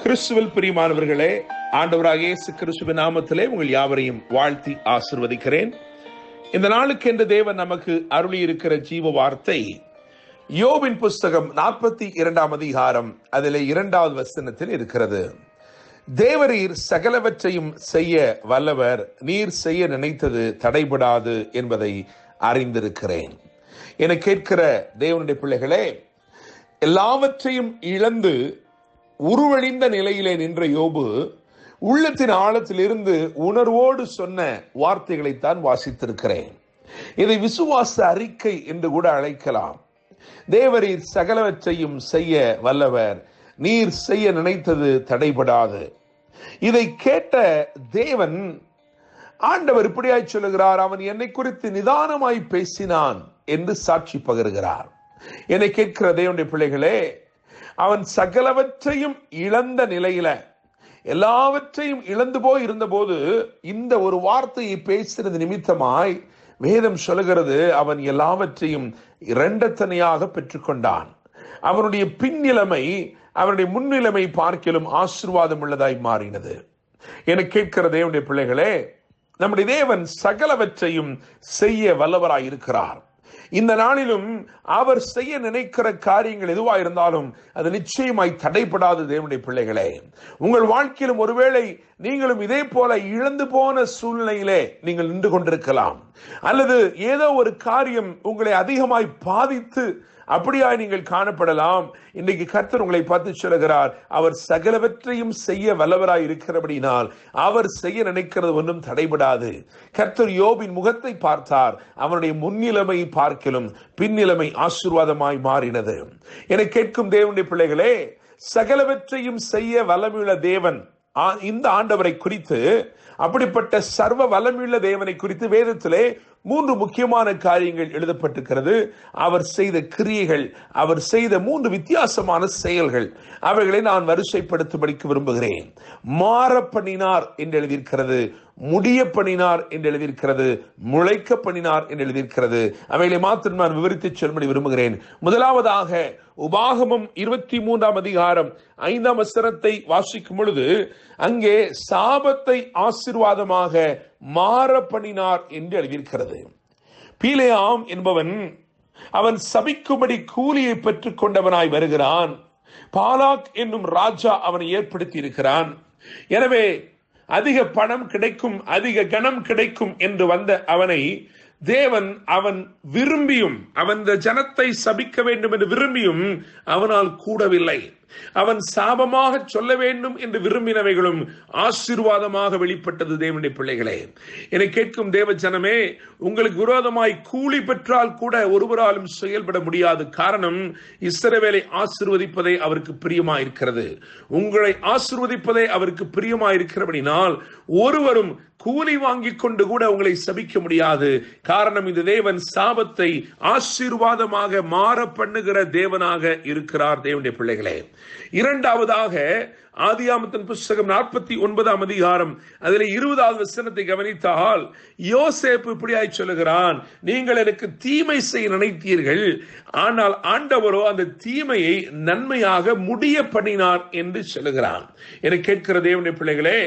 கிறிஸ்துவில் பிரியமானவர்களே, ஆண்டவராகிய இயேசு கிறிஸ்துவின் நாமத்திலே உங்கள் யாவரையும் வாழ்த்தி ஆசீர்வதிக்கிறேன். இந்த நாளுக்கு என்று தேவன் நமக்கு அருளி இருக்கிற ஜீவ வார்த்தை யோபின் புஸ்தகம் 42 அதிகாரம் அதிலே 2வது வசனத்தில் இருக்கிறது. தேவரீர் சகலவற்றையும் செய்ய வல்லவர், நீர் செய்ய நினைத்தது தடைபடாது என்பதை அறிந்திருக்கிறேன். என கேட்கிற தேவனுடைய பிள்ளைகளே, எல்லாவற்றையும் இழந்து உருவழிந்த நிலையிலே நின்ற யோபு உள்ளத்தின் ஆழத்திலிருந்து உணர்வோடு சொன்ன வார்த்தைகளைத்தான் வாசித்திருக்கிறேன். இதை விசுவாச அறிக்கை என்று கூட அழைக்கலாம். தேவரீர் சகலவற்றையும் செய்ய வல்லவர், நீர் செய்ய நினைத்தது தடைபடாது. இதை கேட்ட தேவன், ஆண்டவர் இப்படியாய் சொல்லுகிறார், அவன் என்னை குறித்து நிதானமாய் பேசினான் என்று சாட்சி பகருகிறார். என்னை கேட்கிற தேவனுடைய பிள்ளைகளே, அவன் சகலவற்றையும் இழந்த நிலையில, எல்லாவற்றையும் இழந்து போய் இருந்த போது இந்த ஒரு வார்த்தையை பேசுறது நிமித்தமாய் வேதம் சொல்லுகிறது, அவன் எல்லாவற்றையும் இரண்டத்தனையாக பெற்றுக்கொண்டான். அவனுடைய பின்னிலைமை அவனுடைய முன்னிலைமை பார்க்கிலும் ஆசீர்வாதம் உள்ளதாய் மாறினது. என கேட்கிற தேவனுடைய பிள்ளைகளே, நம்முடைய தேவன் சகலவற்றையும் செய்ய வல்லவராய் இருக்கிறார். இந்த நாளிலும் அவர் செய்ய நினைக்கிற காரியங்கள் எதுவாக இருந்தாலும் அது நிச்சயமாய் தடைபடாது. தேவனுடைய பிள்ளைகளே, உங்கள் வாழ்க்கையிலும் ஒருவேளை நீங்களும் இதே போல இழந்து போன சூழ்நிலையிலே நீங்கள் நின்று கொண்டிருக்கலாம், அல்லது ஏதோ ஒரு காரியம் உங்களை அதிகமாய் பாதித்து அப்படியாய் நீங்கள் காணப்படலாம். இன்றைக்கு கர்த்தர் உங்களை பார்த்து சொல்லுகிறார், அவர் சகலவற்றையும் செய்ய வல்லவராய் இருக்கிறபடினால் அவர் செய்ய நினைக்கிறது ஒன்றும் தடைபடாது. கர்த்தர் யோபின் முகத்தை பார்த்தார், அவனுடைய முன்னிலைமை பார்க்கிலும் பின்னிலைமை ஆசீர்வாதமாய் மாறினது. என கேட்கும் தேவனுடைய பிள்ளைகளே, சகலவற்றையும் செய்ய வல்லமையுள்ள தேவன் இந்த ஆண்டவரை குறித்து, அப்படிப்பட்ட சர்வ வல்லமையுள்ள தேவனை குறித்து வேதத்திலே 3 முக்கியமான காரியங்கள் எழுதப்பட்டிருக்கிறது. அவர் செய்த கிரியைகள், அவர் செய்த 3 வித்தியாசமான செயல்கள், அவைகளை நான் வரிசைப்படுத்தும்படிக்கு விரும்புகிறேன். மாற பண்ணினார் என்று எழுதியிருக்கிறது, முடிய பண்ணினார் என்று எழுதியிருக்கிறது, முளைக்க பண்ணினார் என்று எழுதியிருக்கிறது. அவைகளை மாத்திரம் நான் விவரித்து சொல்லும்படி விரும்புகிறேன். முதலாவதாக உபாகமம் 23 அதிகாரம் 5ஆம் வசனத்தை வாசிக்கும் பொழுது அங்கே சாபத்தை ஆசீர்வாதமாக மாற பண்ணினார் என்று எழுதியிருக்கிறது. பீலேயாம் என்பவன் அவன் சபிக்கும்படி கூலியை பெற்றுக் கொண்டவனாய் வருகிறான். பாலாக் என்னும் ராஜா அவனை ஏற்படுத்தி இருக்கிறான். எனவே அதிக பணம் கிடைக்கும், அதிக கனம் கிடைக்கும் என்று வந்த அவனை தேவன் அவன் விரும்பியும், அவன் இந்த ஜனத்தை சபிக்க வேண்டும் என்று விரும்பியும் அவனால் கூடவில்லை. அவன் சாபமாக சொல்ல வேண்டும் என்று விரும்பினவைகளும் ஆசீர்வாதமாக வெளிப்பட்டது. தேவனுடைய பிள்ளைகளே, என்னை கேட்கும் தேவ ஜனமே, உங்களுக்கு விரோதமாய் கூலி பெற்றால் கூட ஒருவராலும் செயல்பட முடியாது. காரணம், இஸ்ரவேலை ஆசீர்வதிப்பதே அவருக்கு பிரியமாயிருக்கிறது. உங்களை ஆசீர்வதிப்பதே அவருக்கு பிரியமாயிருக்கிறபடினால் ஒருவரும் கூலி வாங்கி கொண்டு கூட உங்களை சபிக்க முடியாது. காரணம், இந்த தேவன் சாபத்தை ஆசீர்வாதமாக மாற பண்ணுகிற தேவனாக இருக்கிறார். தேவனுடைய பிள்ளைகளே, இரண்டாவதாக ஆதியாகமத்தின் புஸ்தகம் 49 அதிகாரம் அதில் 20வது வசனத்தை கவனித்தால் யோசேப்பு இப்படியாய் சொல்லுகிறான், நீங்கள் எனக்கு தீமை செய்ய நினைத்தீர்கள், ஆனால் ஆண்டவரோ அந்த தீமையை நன்மையாக முடிய பண்ணினார் என்று சொல்லுகிறான். என கேட்கிற தேவனுடைய பிள்ளைகளே,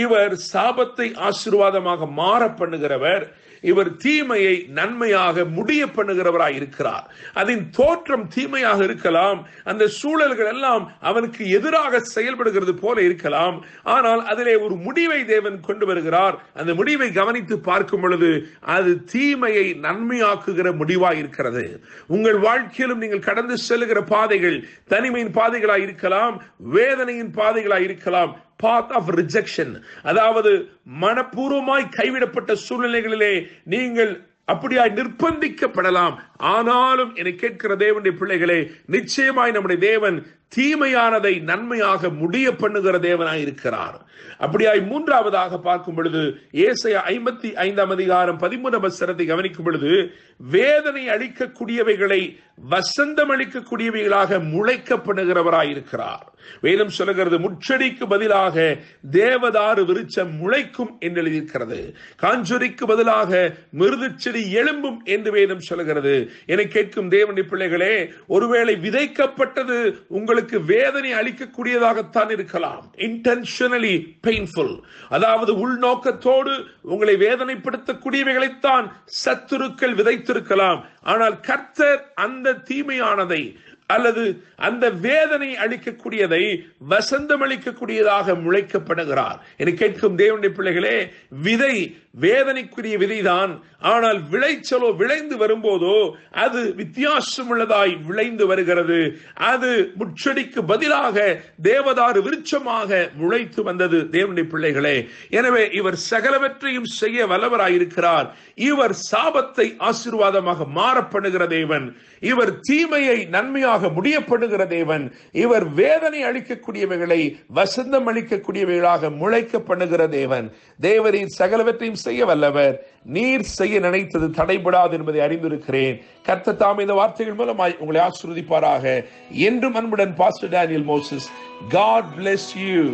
இவர் சாபத்தை ஆசீர்வாதமாக மாற பண்ணுகிறவர், இவர் தீமையை நன்மையாக முடிய பண்ணுகிறவராய் இருக்கிறார். அதன் தோற்றம் தீமையாக இருக்கலாம், அந்த சூழல்கள் எல்லாம் அவனுக்கு எதிராக செயல்படுகிறது போல இருக்கலாம், ஆனால் அதிலே ஒரு முடிவை தேவன் கொண்டு வருகிறார். அந்த முடிவை கவனித்து பார்க்கும் பொழுது அது தீமையை நன்மையாக்குகிற முடிவாய் இருக்கிறது. உங்கள் வாழ்க்கையிலும் நீங்கள் கடந்து செல்லுகிற பாதைகள் தனிமையின் பாதைகளாய் இருக்கலாம், வேதனையின் பாதைகளாய் இருக்கலாம், path of rejection, அதாவது மனப்பூர்வமாய் கைவிடப்பட்ட சூழ்நிலைகளிலே நீங்கள் அப்படியாய் நிர்பந்திக்கப்படலாம். ஆனாலும் என்னை கேட்கிற தேவனுடைய பிள்ளைகளே, நிச்சயமாய் நம்முடைய தேவன் தீமையானதை நன்மையாக முடிய பண்ணுகிற தேவனாய் இருக்கிறார். அப்படியாய் மூன்றாவதாக பார்க்கும் பொழுது ஏசாயா 55 அதிகாரம் 13 வசனத்தை கவனிக்கும் பொழுது வேதனை அளிக்கக்கூடியவைகளை வசந்தம் அளிக்கக்கூடியவைகளாக முளைக்கப்படுகிறவராய் இருக்கிறார். வேதம் சொல்லுகிறது, முச்செடிக்கு பதிலாக தேவதாரு விருட்சம் முளைக்கும் என்று எழுதியிருக்கிறது, காஞ்சொரிக்கு பதிலாக மிருது செடி எழும்பும் என்று வேதம் சொல்லுகிறது. என்னை கேட்கும் தேவனுடைய பிள்ளைகளே, ஒருவேளை விதைக்கப்பட்டது உங்களுக்கு உங்களுக்கு வேதனை அளிக்கக்கூடியதாகத்தான் இருக்கலாம். இன்டென்ஷனலி பெயின்ஃபுல், அதாவது உள்நோக்கத்தோடு உங்களை வேதனைப்படுத்தக்கூடியவைகளைத்தான் சத்துருக்கள் விதைத்திருக்கலாம். ஆனால் கர்த்தர் அந்த தீமையானதை அல்லது அந்த வேதனை அளிக்கக்கூடியதை வசந்தம் அளிக்கக்கூடியதாக முளைக்கப்படுகிறார். என கேட்கும் தேவனுடைய பிள்ளைகளே, விதை வேதனைக்குரிய விதைதான். ஆனால் விளைச்சலோ, விளைந்து வரும்போதோ அது வித்தியாசம் உள்ளதாய் விளைந்து வருகிறது. அது முச்செடிக்கு பதிலாக தேவதாரு விருட்சமாக முளைத்து வந்தது. தேவனுடைய பிள்ளைகளே, எனவே இவர் சகலவற்றையும் செய்ய வல்லவராயிருக்கிறார். இவர் சாபத்தை ஆசீர்வாதமாக மாறப்படுகிற தேவன். இவர் தீமையை நன்மையாக முடியப்படுகிற தேவன். இவர் வேதனை அளிக்கக்கூடியவைகளை வசந்தம் அளிக்கக்கூடியவைகளாக முளைக்கப்படுகிற தேவன். தேவரீர் சகலவற்றையும் செய்ய வல்லவர். நீர் செய்ய நினைத்தது தடைபடாது என்பதை அறிந்திருக்கிறேன். கர்த்தர் தாம் இந்த வார்த்தைகள் மூலமாய் உங்களை ஆசீர்வதிப்பாராக. என்றும் அன்புடன் pastor Daniel Moses. God bless you.